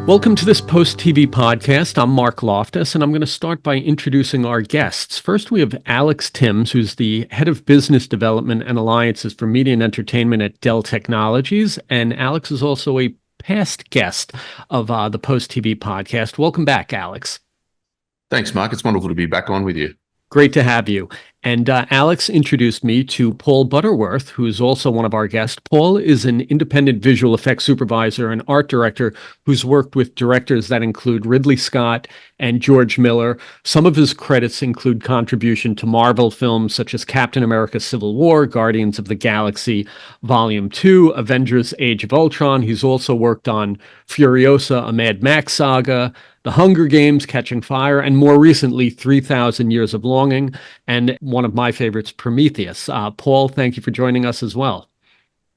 Welcome to this post-TV podcast. I'm Marc Loftus, and I'm going to start by introducing our guests. First, we have Alex Timbs, who's the head of business development and alliances for media and entertainment at Dell Technologies. And Alex is also a past guest of the post-TV podcast. Welcome back, Alex. Thanks, Mark. It's wonderful to be back on with you. Great to have you. And Alex introduced me to Paul Butterworth, who is also one of our guests. Paul is an independent visual effects supervisor and art director who's worked with directors that include Ridley Scott and George Miller. Some of his credits include contribution to Marvel films such as Captain America Civil War, Guardians of the Galaxy Volume 2, Avengers Age of Ultron. He's also worked on Furiosa, a Mad Max Saga, The Hunger Games, Catching Fire, and more recently, 3,000 Years of Longing, and one of my favorites, Prometheus. Paul, thank you for joining us as well.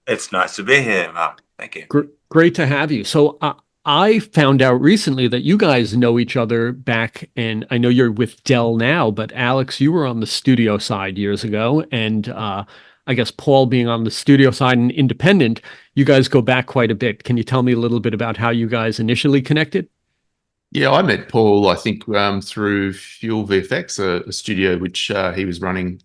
It's nice to be here, Mark. Thank you. Great to have you. So I found out recently that you guys know each other back, and I know you're with Dell now, but Alex, you were on the studio side years ago, and I guess Paul being on the studio side and independent, you guys go back quite a bit. Can you tell me a little bit about how you guys initially connected? Yeah, I met Paul, I think, through Fuel VFX, a studio which he was running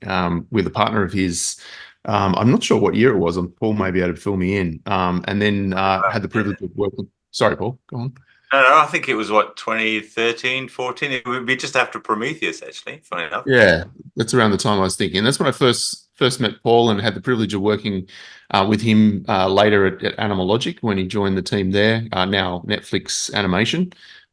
with a partner of his. I'm not sure what year it was, and Paul may be able to fill me in. And then had the privilege of working. Sorry, Paul, go on. No, I think it was, 2013, 14? It would be just after Prometheus, actually, funny enough. Yeah, that's around the time I was thinking. That's when I first met Paul and had the privilege of working with him later at Animal Logic when he joined the team there, now Netflix Animation.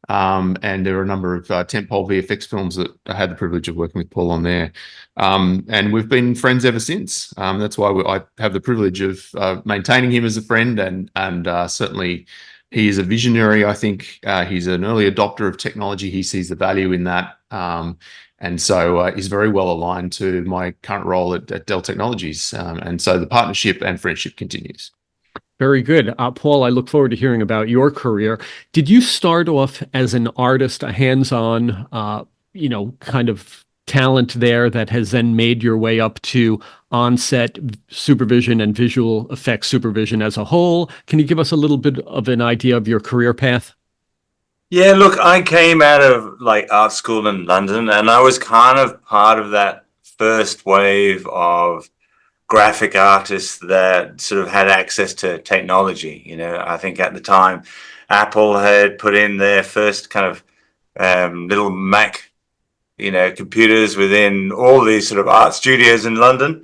And there are a number of tentpole VFX films that I had the privilege of working with Paul on there. And we've been friends ever since. That's why I have the privilege of maintaining him as a friend, and certainly he is a visionary. I think he's an early adopter of technology. He sees the value in that. And so he's very well aligned to my current role at Dell Technologies. And so the partnership and friendship continues. Very good. Paul, I look forward to hearing about your career. Did you start off as an artist, a hands-on, kind of talent there that has then made your way up to on-set supervision and visual effects supervision as a whole? Can you give us a little bit of an idea of your career path? Yeah, look, I came out of art school in London, and I was kind of part of that first wave of graphic artists that sort of had access to technology. I think at the time Apple had put in their first kind of little Mac computers within all these sort of art studios in London.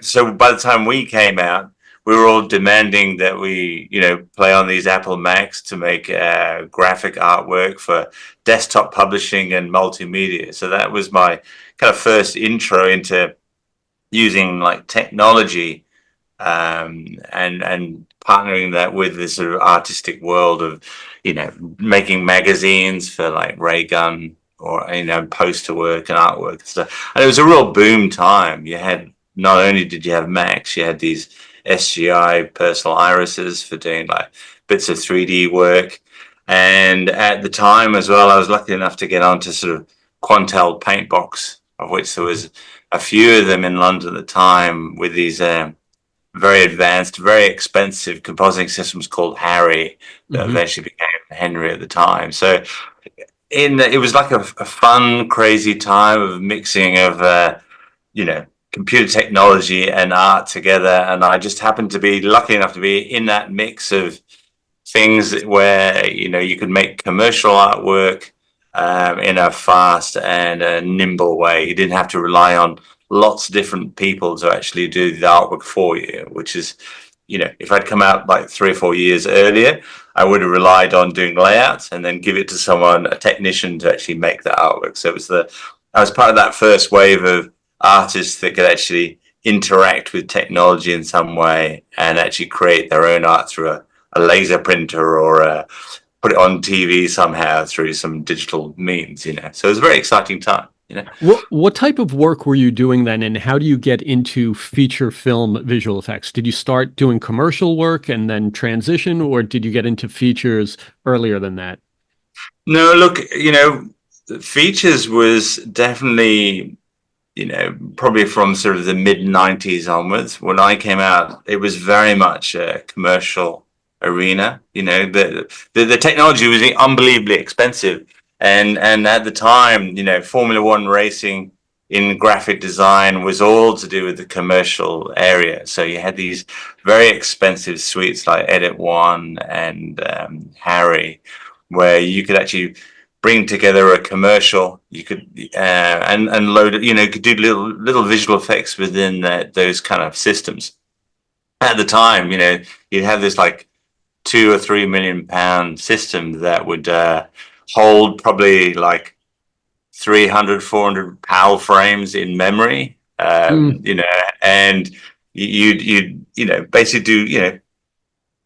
So by the time we came out, we were all demanding that we play on these Apple Macs to make graphic artwork for desktop publishing and multimedia. So that was my kind of first intro into using technology and partnering that with this sort of artistic world of making magazines for Ray Gun or poster work and artwork and stuff. And it was a real boom time. You had, not only did you have Macs, you had these SGI personal irises for doing bits of 3D work. And at the time as well, I was lucky enough to get onto sort of Quantel paint box, of which there was a few of them in London at the time, with these very advanced, very expensive compositing systems called Harry that eventually became Henry at the time. So it was like a fun, crazy time of mixing of, computer technology and art together. And I just happened to be lucky enough to be in that mix of things where, you could make commercial artwork in a fast and a nimble way. You didn't have to rely on lots of different people to actually do the artwork for you, which is, if I'd come out 3 or 4 years earlier, I would have relied on doing layouts and then give it to someone, a technician, to actually make the artwork. So I was part of that first wave of artists that could actually interact with technology in some way and actually create their own art through a laser printer or put it on TV somehow through some digital means, So it was a very exciting time. What type of work were you doing then, and how do you get into feature film visual effects? Did you start doing commercial work and then transition, or did you get into features earlier than that? No, look, features was definitely, probably from sort of the mid 90s onwards. When I came out, it was very much commercial arena. You know, the technology was unbelievably expensive, and at the time, you know, Formula One racing in graphic design was all to do with the commercial area. So you had these very expensive suites like Edit One and Harry, where you could actually bring together a commercial. You could and load it. You know, you could do little visual effects within those kind of systems. At the time, you know, you'd have this like £2 or £3 million system that would hold probably like 300, 400 PAL frames in memory, you know, and you'd you know, basically do, you know,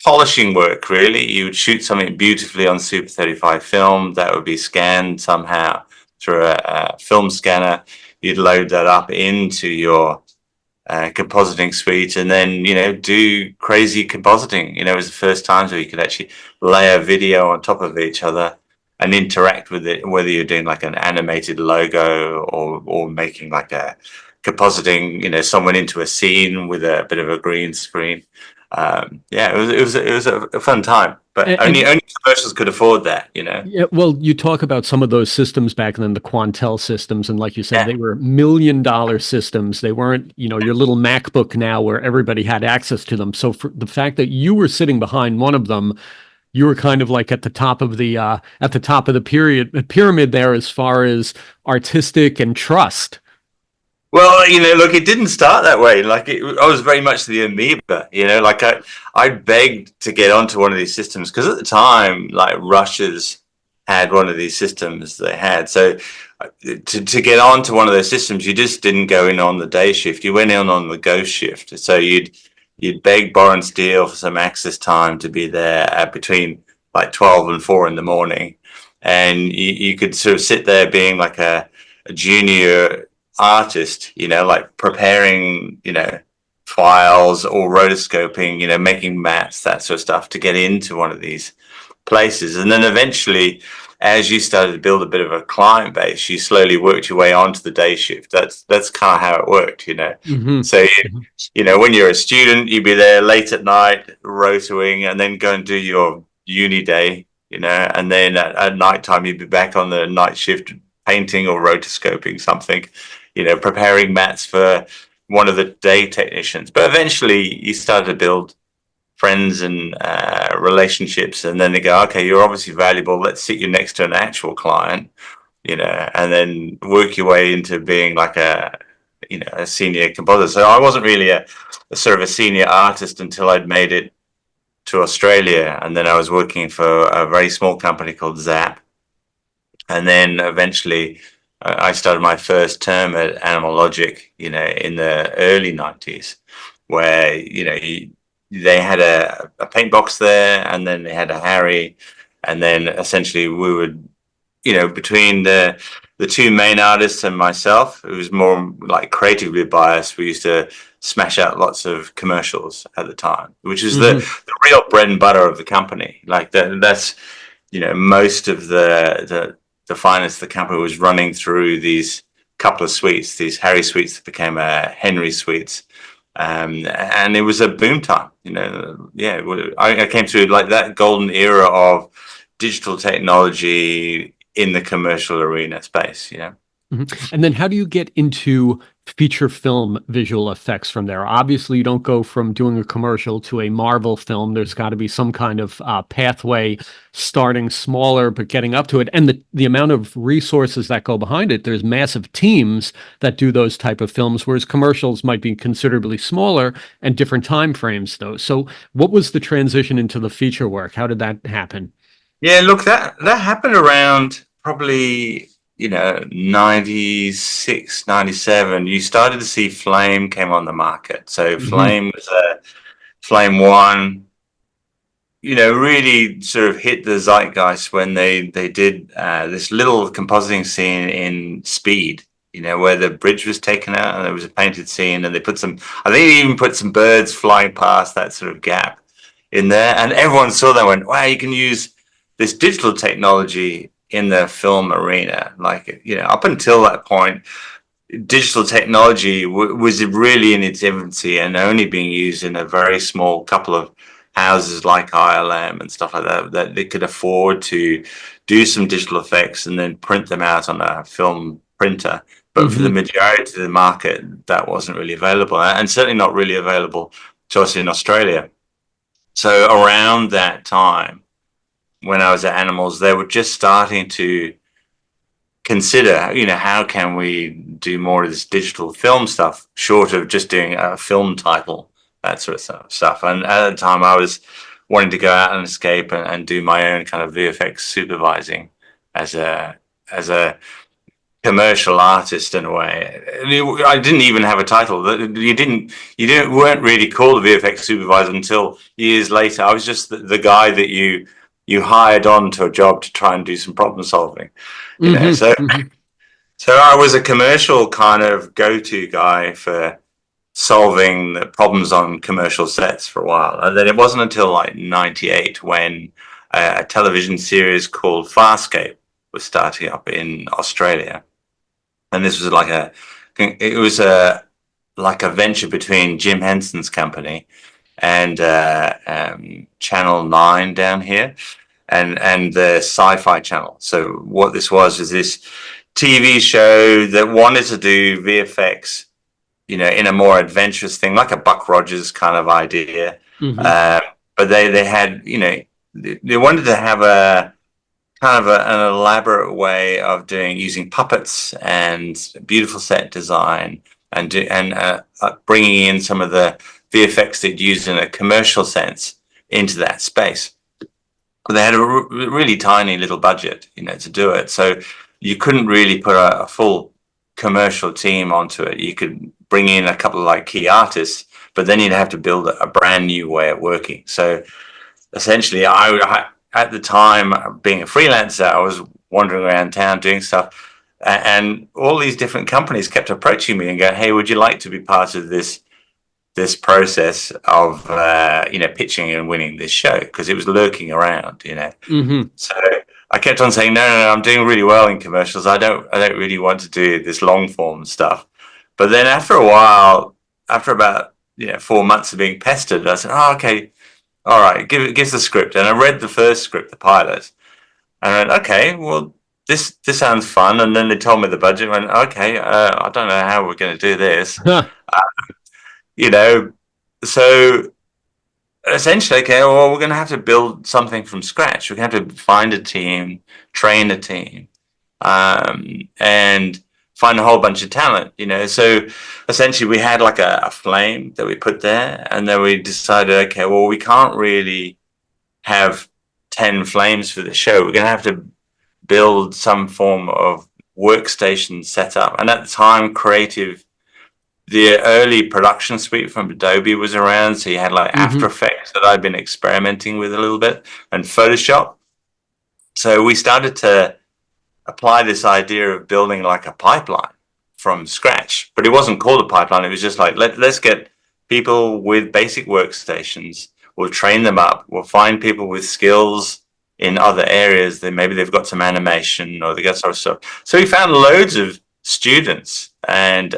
polishing work. Really, you would shoot something beautifully on Super 35 film that would be scanned somehow through a film scanner. You'd load that up into your compositing suite, and then, you know, do crazy compositing. You know, it was the first times where you could actually layer video on top of each other and interact with it, whether you're doing like an animated logo or making like a compositing, you know, someone into a scene with a bit of a green screen. Yeah, it was a fun time, but only commercials could afford that, you know. Yeah, well, you talk about some of those systems back then, the Quantel systems, and like you said, they were $1 million systems. They weren't, you know, your little MacBook now where everybody had access to them. So for the fact that you were sitting behind one of them, you were kind of like at the top of the pyramid there as far as artistic and trust. Well, you know, look, it didn't start that way. Like, I was very much the amoeba, you know, like I begged to get onto one of these systems because at the time, like, Russia's had one of these systems they had. So to get onto one of those systems, you just didn't go in on the day shift. You went in on the ghost shift. So you'd beg, borrow, and steal for some access time to be there at between like 12 and 4 in the morning. And you could sort of sit there being like a junior artist, you know, like preparing, you know, files or rotoscoping, you know, making mats, that sort of stuff to get into one of these places. And then eventually, as you started to build a bit of a client base, you slowly worked your way onto the day shift. That's kind of how it worked, you know. So you know, when you're a student, you'd be there late at night rotoing, and then go and do your uni day, you know, and then at night time you'd be back on the night shift painting or rotoscoping something, you know, preparing mats for one of the day technicians. But eventually you started to build friends and relationships, and then they go, okay, you're obviously valuable, let's sit you next to an actual client, you know, and then work your way into being like a, you know, a senior composer. So I wasn't really a sort of a senior artist until I'd made it to Australia, and then I was working for a very small company called Zap, and then eventually I started my first term at Animal Logic, you know, in the early 90s, where, you know, they had a paint box there, and then they had a Harry, and then essentially we would, you know, between the two main artists and myself, who was more like creatively biased, we used to smash out lots of commercials at the time, which is the real bread and butter of the company. Like that's, you know, most of the finance of the company was running through these couple of suites, these Harry suites that became Henry suites. And it was a boom time, you know. Yeah, I came through like that golden era of digital technology in the commercial arena space, you know. And then how do you get into feature film visual effects from there? Obviously, you don't go from doing a commercial to a Marvel film. There's got to be some kind of pathway, starting smaller but getting up to it. And the amount of resources that go behind it, there's massive teams that do those type of films, whereas commercials might be considerably smaller and different time frames, though. So what was the transition into the feature work? How did that happen? Yeah, look, that happened around probably, you know, 96, 97, you started to see Flame came on the market. So Flame was Flame 1, you know, really sort of hit the zeitgeist when they did this little compositing scene in Speed, you know, where the bridge was taken out and there was a painted scene, and they put some, I think they even put some birds flying past that sort of gap in there. And everyone saw that and went, wow, you can use this digital technology in the film arena. Like, you know, up until that point, digital technology was really in its infancy and only being used in a very small couple of houses like ILM and stuff like that, that they could afford to do some digital effects and then print them out on a film printer. But for the majority of the market, that wasn't really available, and certainly not really available to us in Australia. So around that time, when I was at Animals, they were just starting to consider, how can we do more of this digital film stuff, short of just doing a film title, that sort of stuff. And at the time, I was wanting to go out and escape and do my own kind of VFX supervising as a commercial artist in a way. I didn't even have a title. You weren't really called a VFX supervisor until years later. I was just the guy that you hired on to a job to try and do some problem solving. So I was a commercial kind of go-to guy for solving the problems on commercial sets for a while. And then it wasn't until like 98 when a television series called Farscape was starting up in Australia. And this was like a venture between Jim Henson's company and Channel 9 down here and the Sci-Fi Channel. So what this was is this TV show that wanted to do VFX, in a more adventurous thing, like a Buck Rogers kind of idea. But they had, they wanted to have a kind of an elaborate way of using puppets and beautiful set design and bringing in some of the VFX they'd used in a commercial sense into that space. But they had a really tiny little budget, to do it. So you couldn't really put a full commercial team onto it. You could bring in a couple of key artists, but then you'd have to build a brand new way of working. So essentially, I at the time, being a freelancer, I was wandering around town doing stuff, and all these different companies kept approaching me and going, "Hey, would you like to be part of this process of pitching and winning this show?" Because it was lurking around, So I kept on saying, "No, I'm doing really well in commercials. I don't really want to do this long form stuff." But then after a while, after about 4 months of being pestered, I said, "Oh, okay. All right, give the script." And I read the first script, the pilot, and I went, "Okay, well, this sounds fun." And then they told me the budget. I went, "Okay, I don't know how we're going to do this." So essentially, okay, well, we're going to have to build something from scratch. We're going to have to find a team, train a team, and find a whole bunch of talent, So essentially we had like a flame that we put there, and then we decided, okay, well, we can't really have 10 flames for the show. We're going to have to build some form of workstation setup. And at the time, the early production suite from Adobe was around. So you had After Effects that I'd been experimenting with a little bit, and Photoshop. So we started to apply this idea of building like a pipeline from scratch, but it wasn't called a pipeline. It was just like, let's get people with basic workstations. We'll train them up. We'll find people with skills in other areas. That maybe they've got some animation or they got some stuff. So we found loads of students and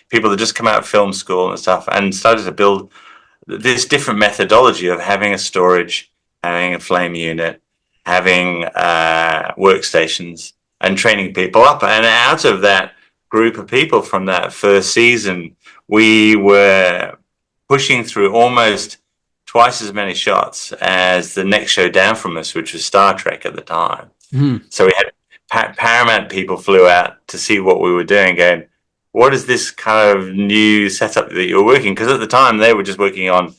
people that just come out of film school and stuff, and started to build this different methodology of having a storage, having a flame unit, having workstations, and training people up. And out of that group of people from that first season, we were pushing through almost twice as many shots as the next show down from us, which was Star Trek at the time. So we had Paramount people flew out to see what we were doing, going, "What is this kind of new setup that you're working?" Because at the time they were just working on,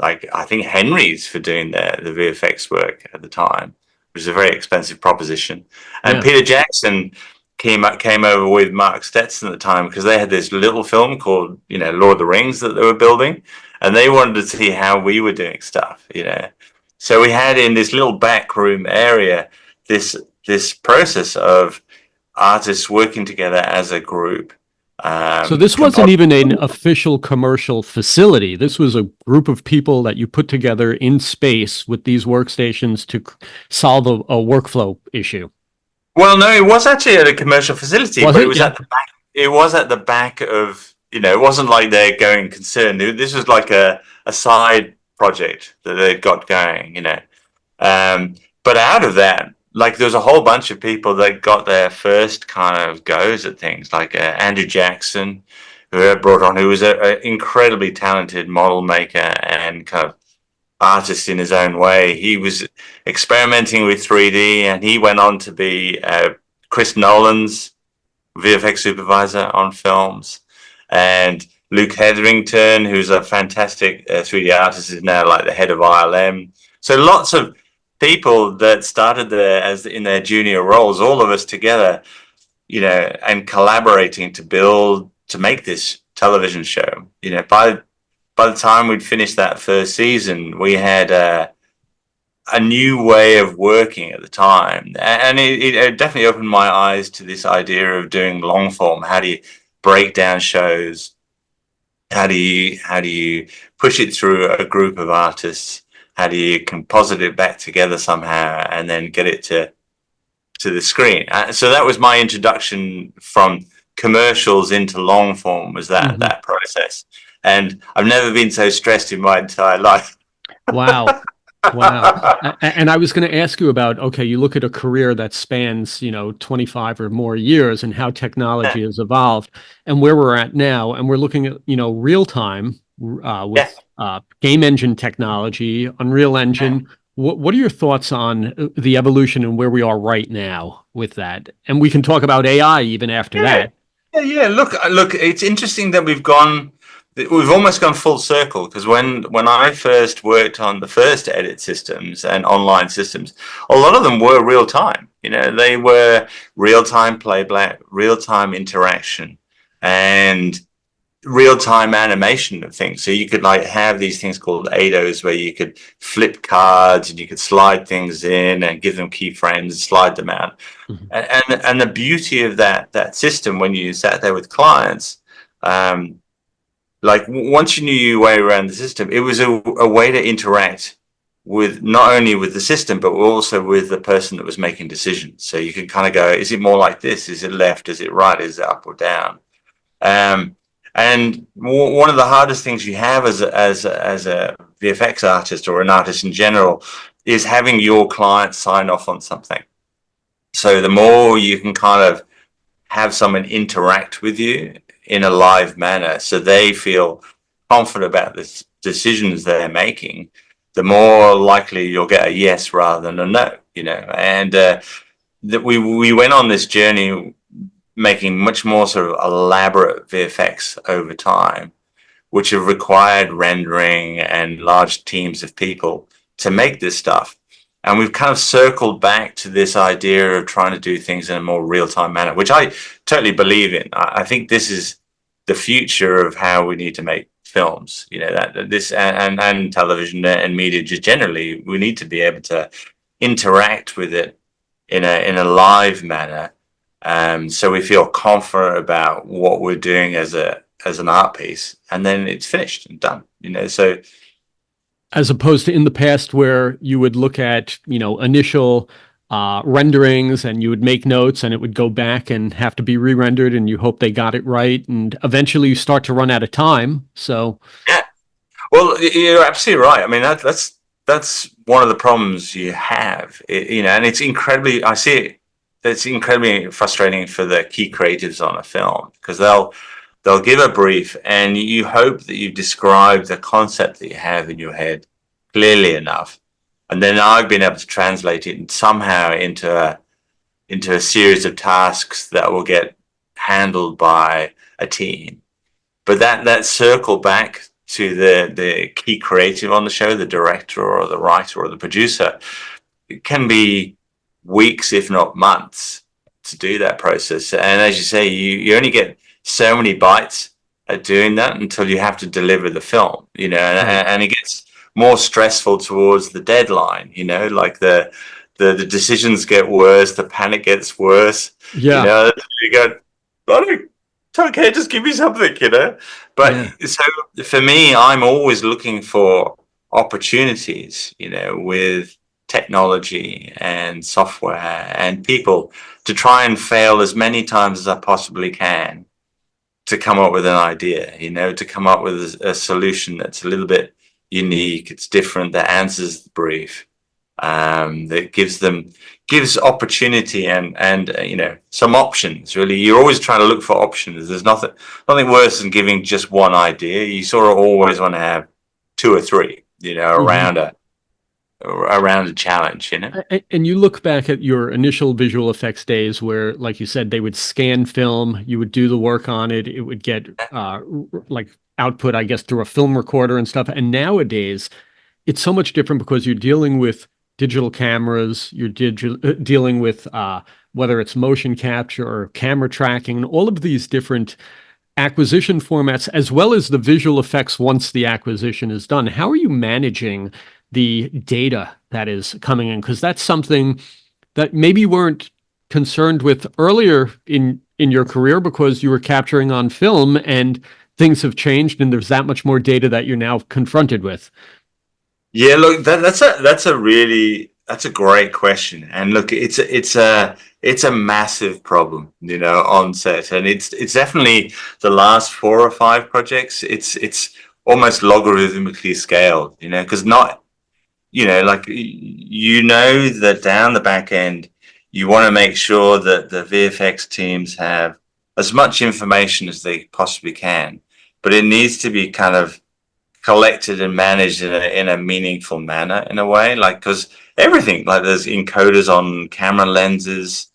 I think, Henry's for doing the VFX work at the time, which is a very expensive proposition. And Peter Jackson came over with Mark Stetson at the time, because they had this little film called, Lord of the Rings that they were building, and they wanted to see how we were doing stuff, So we had in this little back room area this process of artists working together as a group. So this wasn't even an official commercial facility. This was a group of people that you put together in space with these workstations to solve a workflow issue. Well, no, it was actually at a commercial facility, but it was at the back. It was at the back of, it wasn't like they're going concern. This was like a side project that they'd got going, you know. But out of that, like there was a whole bunch of people that got their first kind of goes at things, like Andrew Jackson, who I brought on, who was an incredibly talented model maker and kind of artist in his own way. He was experimenting with 3D, and he went on to be Chris Nolan's VFX supervisor on films. And Luke Hetherington, who's a fantastic 3D artist, is now like the head of ILM. So lots of people that started there as in their junior roles, all of us together, you know, and collaborating to make this television show. You know, by the time we'd finished that first season, we had a new way of working at the time, and it definitely opened my eyes to this idea of doing long form. How do you break down shows? How do you push it through a group of artists? How do you composite it back together somehow and then get it to the screen? So that was my introduction from commercials into long form, was that process. And I've never been so stressed in my entire life. Wow. Wow. And I was going to ask you about, okay, you look at a career that spans, 25 or more years and how technology has evolved and where we're at now. And we're looking at, real time with game engine technology, Unreal Engine. What are your thoughts on the evolution and where we are right now with that? And we can talk about AI even after that. Yeah. Look, it's interesting that we've almost gone full circle, because when I first worked on the first edit systems and online systems, a lot of them were real time. They were real time playback, real time interaction, and real time animation of things. So you could have these things called ADOs, where you could flip cards and you could slide things in and give them keyframes and slide them out. Mm-hmm. And the beauty of that system, when you sat there with clients, once you knew your way around the system, it was a way to interact with not only with the system, but also with the person that was making decisions. So you could kind of go, is it more like this? Is it left? Is it right? Is it up or down? And one of the hardest things you have as a VFX artist or an artist in general is having your client sign off on something. So the more you can kind of have someone interact with you in a live manner, so they feel confident about the decisions they're making, the more likely you'll get a yes rather than a no. And that we went on this journey, making much more sort of elaborate VFX over time, which have required rendering and large teams of people to make this stuff. And we've kind of circled back to this idea of trying to do things in a more real-time manner, which I totally believe in. I think this is the future of how we need to make films, that this and television and media just generally. We need to be able to interact with it in a live manner. So we feel confident about what we're doing as an art piece, and then it's finished and done. So as opposed to in the past where you would look at initial renderings and you would make notes and it would go back and have to be re-rendered and you hope they got it right, and eventually you start to run out of time. So yeah, well, you're absolutely right. I mean, that's one of the problems you have. And it's incredibly. I see it. It's incredibly frustrating for the key creatives on a film, because they'll give a brief and you hope that you've described the concept that you have in your head clearly enough, and then I've been able to translate it somehow into a series of tasks that will get handled by a team. But that circle back to the key creative on the show, the director or the writer or the producer, it can be weeks, if not months, to do that process. And as you say, you only get so many bites at doing that until you have to deliver the film, and it gets more stressful towards the deadline, like the decisions get worse, the panic gets worse. Yeah. You go, okay, just give me something, But so for me, I'm always looking for opportunities, with technology and software and people, to try and fail as many times as I possibly can to come up with an idea, to come up with a solution that's a little bit unique, it's different, that answers the brief, that gives opportunity and some options. Really, you're always trying to look for options. There's nothing worse than giving just one idea. You sort of always want to have two or three, around a challenge, And you look back at your initial visual effects days where, like you said, they would scan film, you would do the work on it, it would get like output, I guess, through a film recorder and stuff. And nowadays, it's so much different because you're dealing with digital cameras, you're dealing with whether it's motion capture or camera tracking, and all of these different acquisition formats, as well as the visual effects once the acquisition is done. How are you managing the data that is coming in? Because that's something that maybe you weren't concerned with earlier in your career because you were capturing on film and things have changed and there's that much more data that you're now confronted with. Yeah, look, that's a great question, and look, it's a massive problem, on set, and it's definitely the last 4 or 5 projects. It's almost logarithmically scaled, because not, like that down the back end, you want to make sure that the VFX teams have as much information as they possibly can, but it needs to be kind of collected and managed in a meaningful manner, in a way, like, because everything, like, there's encoders on camera lenses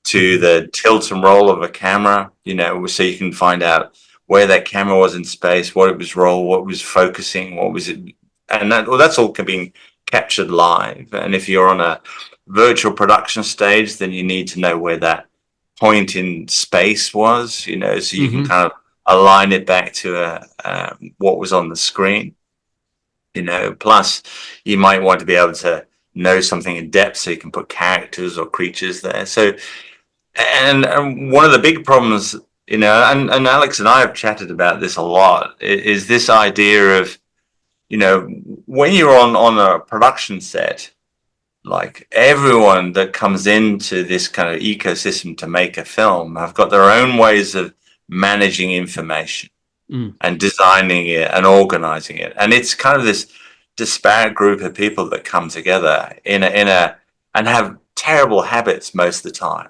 to the tilt and roll of a camera, so you can find out where that camera was in space, what it was roll, what was focusing, what was it, and that's all can be captured live. And if you're on a virtual production stage, then you need to know where that point in space was, so you can kind of align it back to what was on the screen, plus you might want to be able to know something in depth so you can put characters or creatures there. So, and one of the big problems, and Alex and I have chatted about this a lot, is this idea of, when you're on a production set, like, everyone that comes into this kind of ecosystem to make a film have got their own ways of managing information and designing it and organizing it, and it's kind of this disparate group of people that come together and have terrible habits most of the time.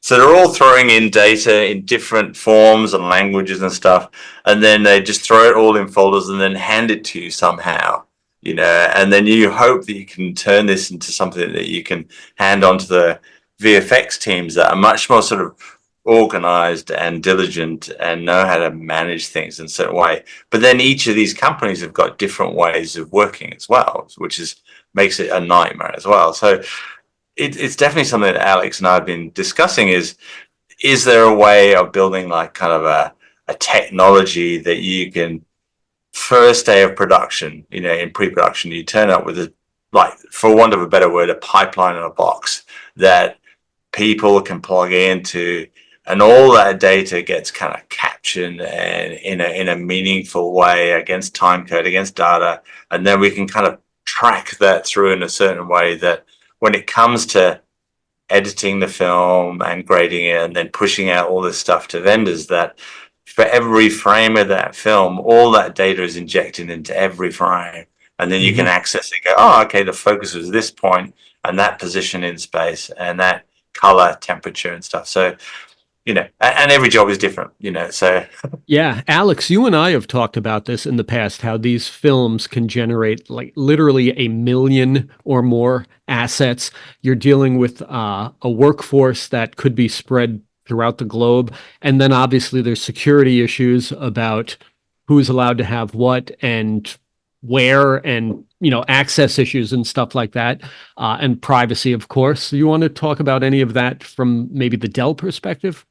So they're all throwing in data in different forms and languages and stuff, and then they just throw it all in folders and then hand it to you somehow, and then you hope that you can turn this into something that you can hand on to the VFX teams that are much more sort of organized and diligent and know how to manage things in a certain way. But then each of these companies have got different ways of working as well, which makes it a nightmare as well. So it's definitely something that Alex and I have been discussing, is there a way of building like kind of a technology that you can, first day of production, in pre-production, you turn up with a, like, for want of a better word, a pipeline in a box that people can plug into, and all that data gets kind of captured and in a meaningful way against time code, against data, and then we can kind of track that through in a certain way that when it comes to editing the film and grading it and then pushing out all this stuff to vendors, that for every frame of that film, all that data is injected into every frame, and then you can access it and go, oh, okay, the focus was this point and that position in space and that color, temperature and stuff. So, and every job is different, so. Yeah, Alex, you and I have talked about this in the past, how these films can generate like literally 1 million or more assets. You're dealing with a workforce that could be spread throughout the globe. And then obviously there's security issues about who's allowed to have what and where, and access issues and stuff like that, and privacy, of course. You want to talk about any of that from maybe the Dell perspective?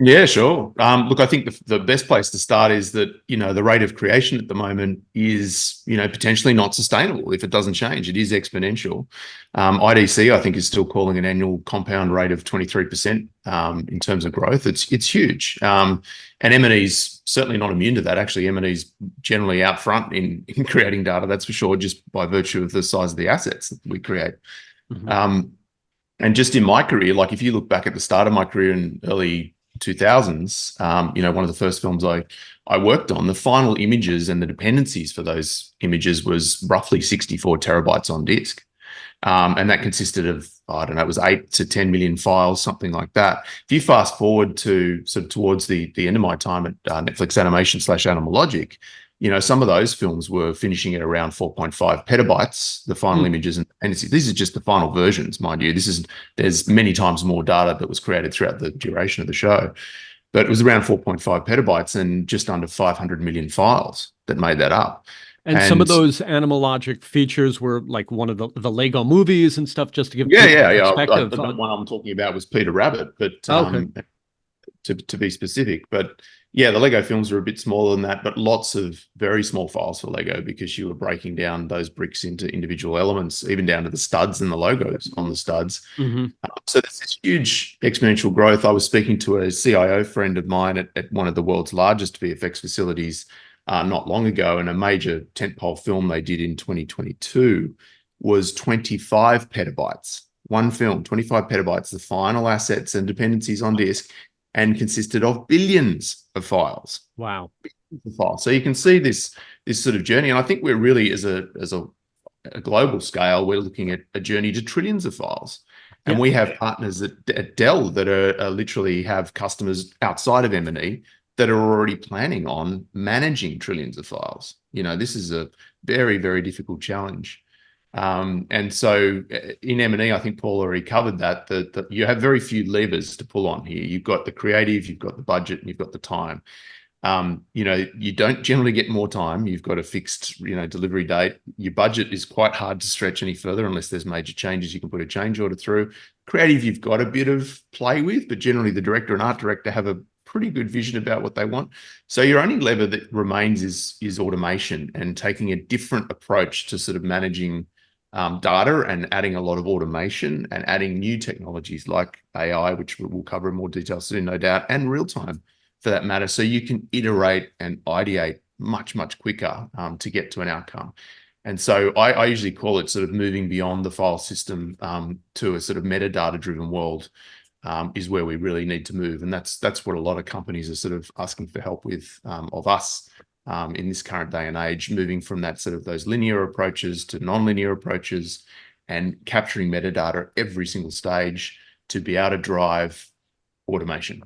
Yeah, sure. Look, I think the best place to start is that, the rate of creation at the moment is, potentially not sustainable if it doesn't change. It is exponential. IDC, I think, is still calling an annual compound rate of 23% in terms of growth. It's huge. And M&E's certainly not immune to that. Actually, M&E's generally out front in creating data, that's for sure, just by virtue of the size of the assets that we create. And just in my career, like if you look back at the start of my career in early 2000s, one of the first films I worked on, the final images and the dependencies for those images was roughly 64 terabytes on disk. And that consisted of, I don't know, it was 8 to 10 million files, something like that. If you fast forward to sort of towards the end of my time at Netflix Animation / Animal Logic, some of those films were finishing at around 4.5 petabytes, the final images. And these are just the final versions, mind you. There's many times more data that was created throughout the duration of the show. But it was around 4.5 petabytes and just under 500 million files that made that up. And some of those Animal Logic features were like one of the Lego movies and stuff, just to give people perspective. The one I'm talking about was Peter Rabbit, but to be specific. But yeah, the Lego films were a bit smaller than that, but lots of very small files for Lego because you were breaking down those bricks into individual elements, even down to the studs and the logos on the studs. So there's this huge exponential growth. I was speaking to a CIO friend of mine at one of the world's largest VFX facilities not long ago, and a major tentpole film they did in 2022 was 25 petabytes. One film, 25 petabytes, the final assets and dependencies on disk, and consisted of billions of files. Wow. Billions of files. So you can see this sort of journey, and I think we're really, as a global scale, we're looking at a journey to trillions of files. And we have partners at Dell that are literally have customers outside of M&E that are already planning on managing trillions of files. This is a very, very difficult challenge. And so in M&E, I think Paul already covered that you have very few levers to pull on here. You've got the creative, you've got the budget, and you've got the time. You don't generally get more time. You've got a fixed, delivery date. Your budget is quite hard to stretch any further unless there's major changes. You can put a change order through. Creative, you've got a bit of play with, but generally the director and art director have a pretty good vision about what they want. So your only lever that remains is automation and taking a different approach to sort of managing data and adding a lot of automation and adding new technologies like AI, which we'll cover in more detail soon, no doubt, and real time for that matter. So you can iterate and ideate much, much quicker to get to an outcome. And so I usually call it sort of moving beyond the file system to a sort of metadata driven world. Is where we really need to move. And that's what a lot of companies are sort of asking for help with of us in this current day and age, moving from that sort of those linear approaches to non-linear approaches and capturing metadata at every single stage to be able to drive automation.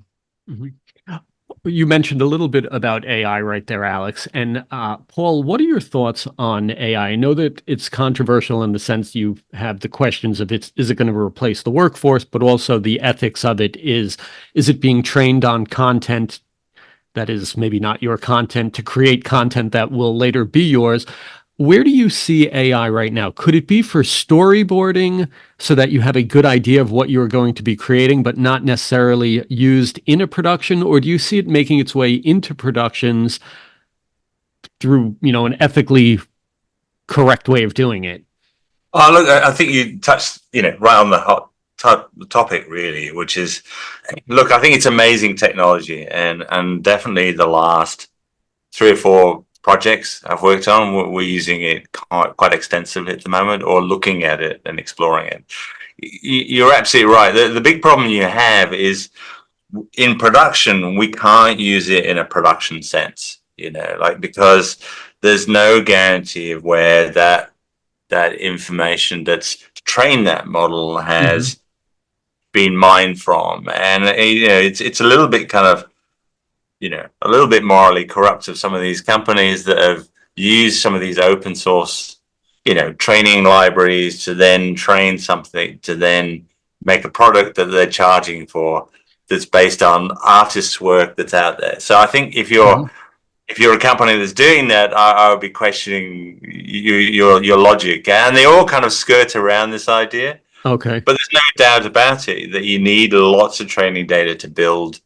You mentioned a little bit about AI right there, Alex. And Paul, what are your thoughts on AI? I know that it's controversial in the sense you have the questions of is it going to replace the workforce, but also the ethics of it. Is it being trained on content that is maybe not your content to create content that will later be yours? Where do you see AI right now? Could it be for storyboarding so that you have a good idea of what you're going to be creating, but not necessarily used in a production? Or do you see it making its way into productions through, an ethically correct way of doing it? Oh, look, I think you touched, right on the hot topic, really, which is, look, I think it's amazing technology, and definitely the last 3 or 4 projects I've worked on, we're using it quite extensively at the moment, or looking at it and exploring it. You're absolutely right. The big problem you have is in production, we can't use it in a production sense, because there's no guarantee of where that information that's trained that model has been mined from. And, it's a little bit kind of, a little bit morally corrupt of some of these companies that have used some of these open source, training libraries to then train something, to then make a product that they're charging for, that's based on artists' work that's out there. So I think if you're a company that's doing that, I would be questioning your logic. And they all kind of skirt around this idea. Okay. But there's no doubt about it that you need lots of training data to build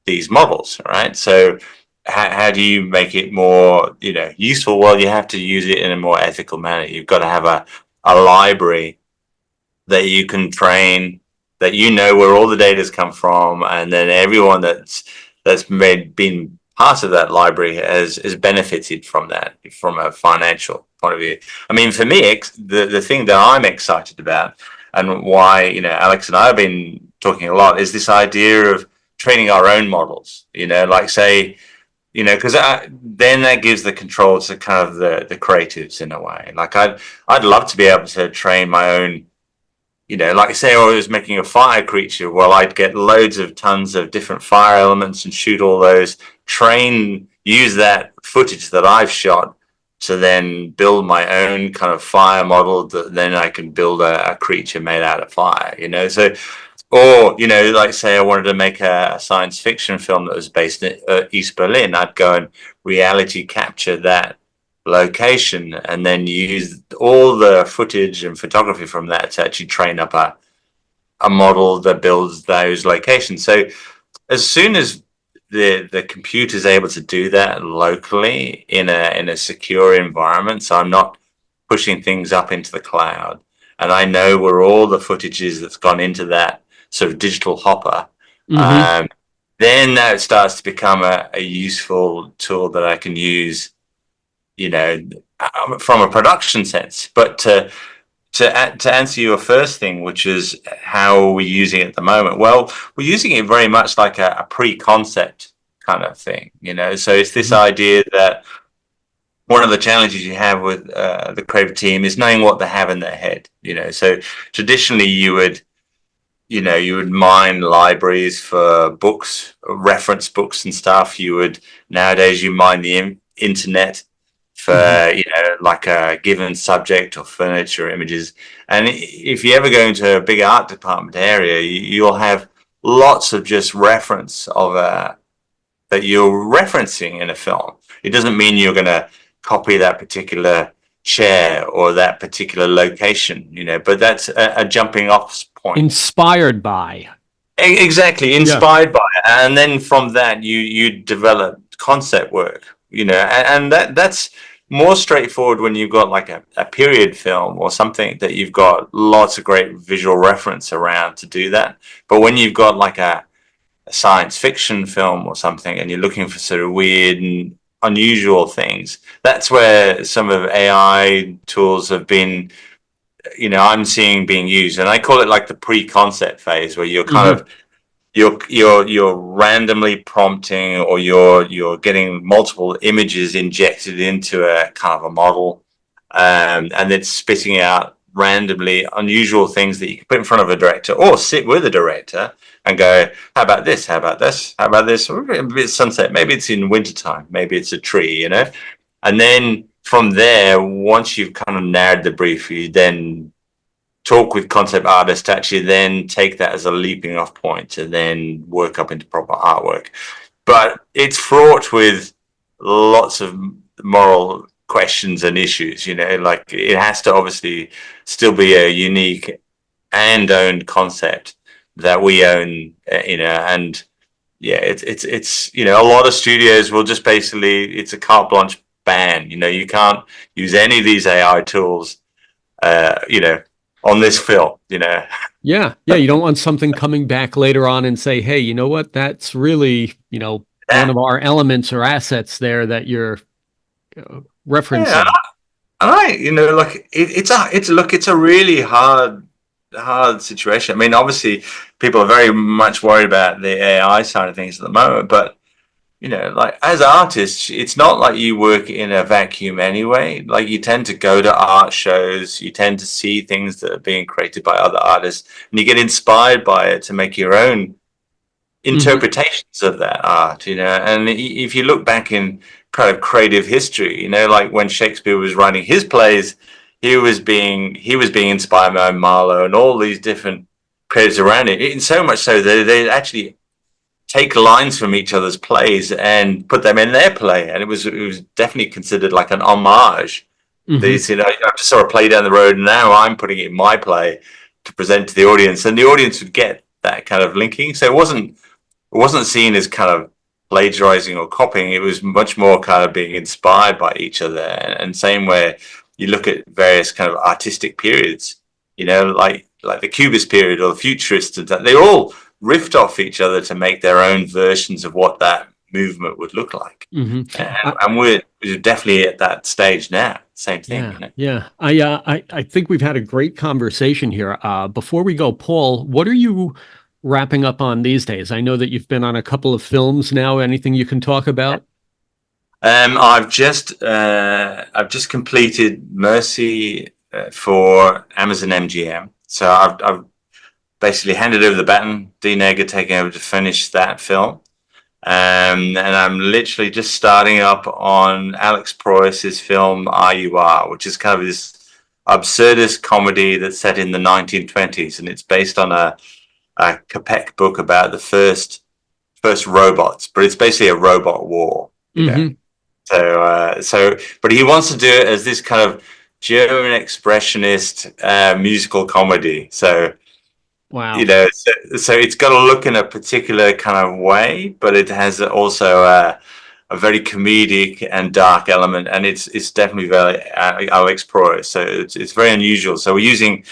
these models, right? So how do you make it more, useful? Well, you have to use it in a more ethical manner. You've got to have a library that you can train, that where all the data's come from, and then everyone that's been part of that library has benefited from that from a financial point of view. I mean, for me, the thing that I'm excited about, and why Alex and I have been talking a lot, is this idea of training our own models, like say, because then that gives the control to kind of the creatives in a way. Like I'd love to be able to train my own, like say I was making a fire creature. Well, I'd get loads of tons of different fire elements and shoot all those, use that footage that I've shot to then build my own kind of fire model that then I can build a creature made out of fire, so. Or, like say I wanted to make a science fiction film that was based in East Berlin, I'd go and reality capture that location and then use all the footage and photography from that to actually train up a model that builds those locations. So as soon as the computer is able to do that locally in a secure environment, so I'm not pushing things up into the cloud, and I know where all the footage is that's gone into that sort of digital hopper, then that starts to become a useful tool that I can use, from a production sense. But to answer your first thing, which is how are we using it at the moment? Well, we're using it very much like a pre-concept kind of thing, So it's this idea that one of the challenges you have with the creative team is knowing what they have in their head, So traditionally you would mine libraries for books, reference books and stuff. Nowadays you mine the internet for, like a given subject or furniture, images. And if you ever go into a big art department area, you'll have lots of just reference of that you're referencing in a film. It doesn't mean you're going to copy that particular chair or that particular location, but that's a jumping off point. Inspired by. Exactly, inspired by it. And then from that you develop concept work, and that's more straightforward when you've got like a period film or something that you've got lots of great visual reference around to do that. But when you've got like a science fiction film or something and you're looking for sort of weird and unusual things, that's where some of AI tools have been, I'm seeing being used, and I call it like the pre-concept phase, where you're kind of you're randomly prompting, or you're getting multiple images injected into a kind of a model, and it's spitting out randomly unusual things that you can put in front of a director or sit with a director and go, how about this? How about this? How about this? Maybe it's sunset. Maybe it's in wintertime. Maybe it's a tree, And then from there, once you've kind of narrowed the brief, you then talk with concept artists to actually then take that as a leaping off point to then work up into proper artwork. But it's fraught with lots of moral questions and issues, like it has to obviously still be a unique and owned concept that we own, and it's a lot of studios will just basically, it's a carte blanche ban, you can't use any of these AI tools, on this film, Yeah, you don't want something coming back later on and say, hey, you know what, that's really, one of our elements or assets there that you're referencing. Yeah, it's a really hard situation. I mean, obviously people are very much worried about the AI side of things at the moment, but like as artists, it's not like you work in a vacuum anyway. Like you tend to go to art shows, you tend to see things that are being created by other artists, and you get inspired by it to make your own interpretations of that art, and if you look back in kind of creative history, like when Shakespeare was writing his plays, he was being inspired by Marlowe and all these different creatives around it, and so much so that they actually take lines from each other's plays and put them in their play, and it was definitely considered like an homage. These, I just saw a play down the road, and now I'm putting it in my play to present to the audience, and the audience would get that kind of linking. So it wasn't seen as kind of plagiarizing or copying. It was much more kind of being inspired by each other. And same where you look at various kind of artistic periods, like the Cubist period or the Futurists, they all riffed off each other to make their own versions of what that movement would look like. And we're definitely at that stage now. Same thing. Yeah. I think we've had a great conversation here. Before we go, Paul, what are you wrapping up on these days? I know that you've been on a couple of films now. Anything you can talk about? I've just completed Mercy for Amazon MGM. So I've basically handed over the baton, D Neg taking over to finish that film. And I'm literally just starting up on Alex Proyas's film RUR, which is kind of this absurdist comedy that's set in the 1920s, and it's based on a Capek book about the first robots, but it's basically a robot war. You know? But he wants to do it as this kind of German expressionist musical comedy. So, wow, you know, so it's got to look in a particular kind of way, but it has also a very comedic and dark element, and it's definitely very Alex Proyas. So it's very unusual. So we're using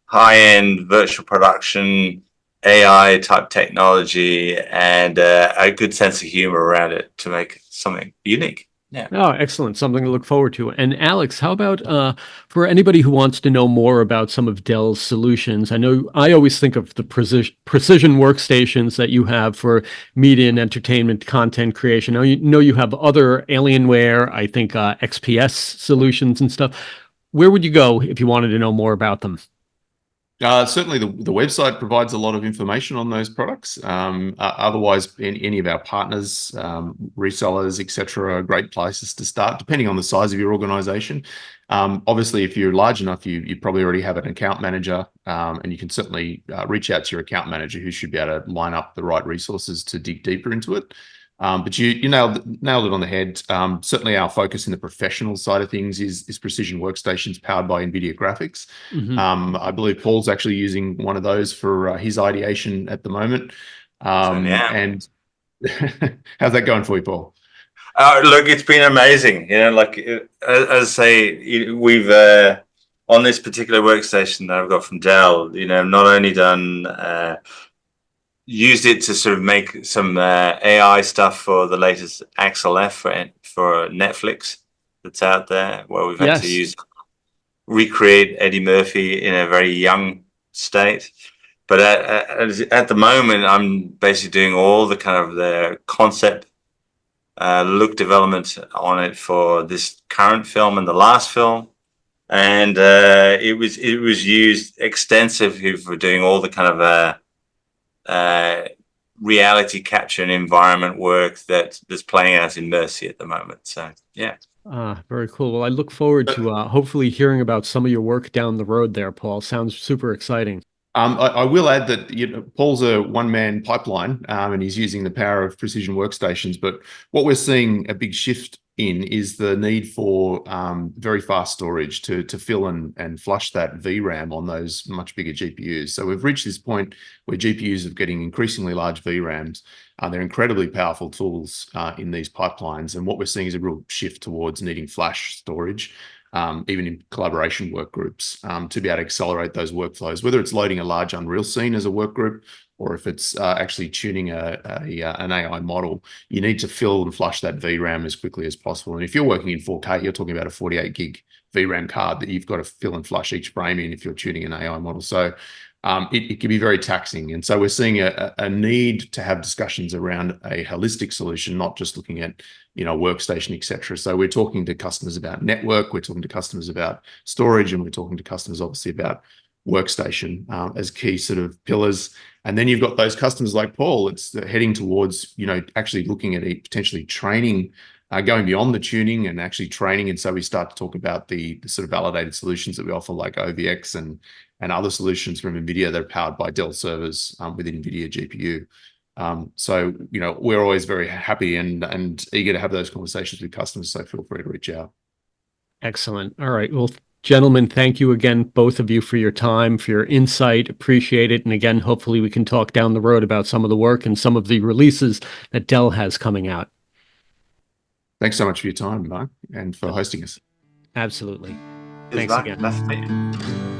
high-end virtual production, AI type technology, and a good sense of humor around it to make something unique. Yeah. Oh, excellent. Something to look forward to. And Alex, how about for anybody who wants to know more about some of Dell's solutions? I know I always think of the precision workstations that you have for media and entertainment content creation. I know you have other Alienware, I think XPS solutions and stuff. Where would you go if you wanted to know more about them? Certainly, the website provides a lot of information on those products. Otherwise, any of our partners, resellers, etc., are great places to start, depending on the size of your organization. Obviously, if you're large enough, you probably already have an account manager, and you can certainly reach out to your account manager, who should be able to line up the right resources to dig deeper into it. But you nailed it on the head. Certainly, our focus in the professional side of things is precision workstations powered by NVIDIA graphics. I believe Paul's actually using one of those for his ideation at the moment. And how's that going for you, Paul? Look, it's been amazing. You know, like as I say, we've on this particular workstation that I've got from Dell. You know, not only done. Used it to sort of make some AI stuff for the latest XLF for Netflix that's out there, where we've had to recreate Eddie Murphy in a very young state. But at the moment, I'm basically doing all the kind of the concept look development on it for this current film and the last film. And it was used extensively for doing all the kind of reality capture and environment work that's playing out in Mercy at the moment. So yeah. Very cool. Well, I look forward to hopefully hearing about some of your work down the road there, Paul. Sounds super exciting. I will add that Paul's a one-man pipeline, and he's using the power of precision workstations. But what we're seeing a big shift in is the need for very fast storage to fill and flush that VRAM on those much bigger GPUs. So we've reached this point where GPUs are getting increasingly large VRAMs. They're incredibly powerful tools in these pipelines. And what we're seeing is a real shift towards needing flash storage, even in collaboration work groups, to be able to accelerate those workflows, whether it's loading a large Unreal scene as a work group, or if it's actually tuning an AI model. You need to fill and flush that VRAM as quickly as possible. And if you're working in 4K, you're talking about a 48 gig VRAM card that you've got to fill and flush each frame in if you're tuning an AI model. So it can be very taxing. And so we're seeing a need to have discussions around a holistic solution, not just looking at, workstation, et cetera. So we're talking to customers about network, we're talking to customers about storage, and we're talking to customers obviously about workstation as key sort of pillars. And then you've got those customers like Paul, it's heading towards, actually looking at potentially training, going beyond the tuning and actually training. And so we start to talk about the sort of validated solutions that we offer, like OVX and other solutions from NVIDIA that are powered by Dell servers with NVIDIA GPU. So, we're always very happy and eager to have those conversations with customers. So feel free to reach out. Excellent. All right. Well, gentlemen, thank you again, both of you, for your time, for your insight. Appreciate it. And again, hopefully we can talk down the road about some of the work and some of the releases that Dell has coming out. Thanks so much for your time, Mark, and for hosting us. Absolutely. Thanks again.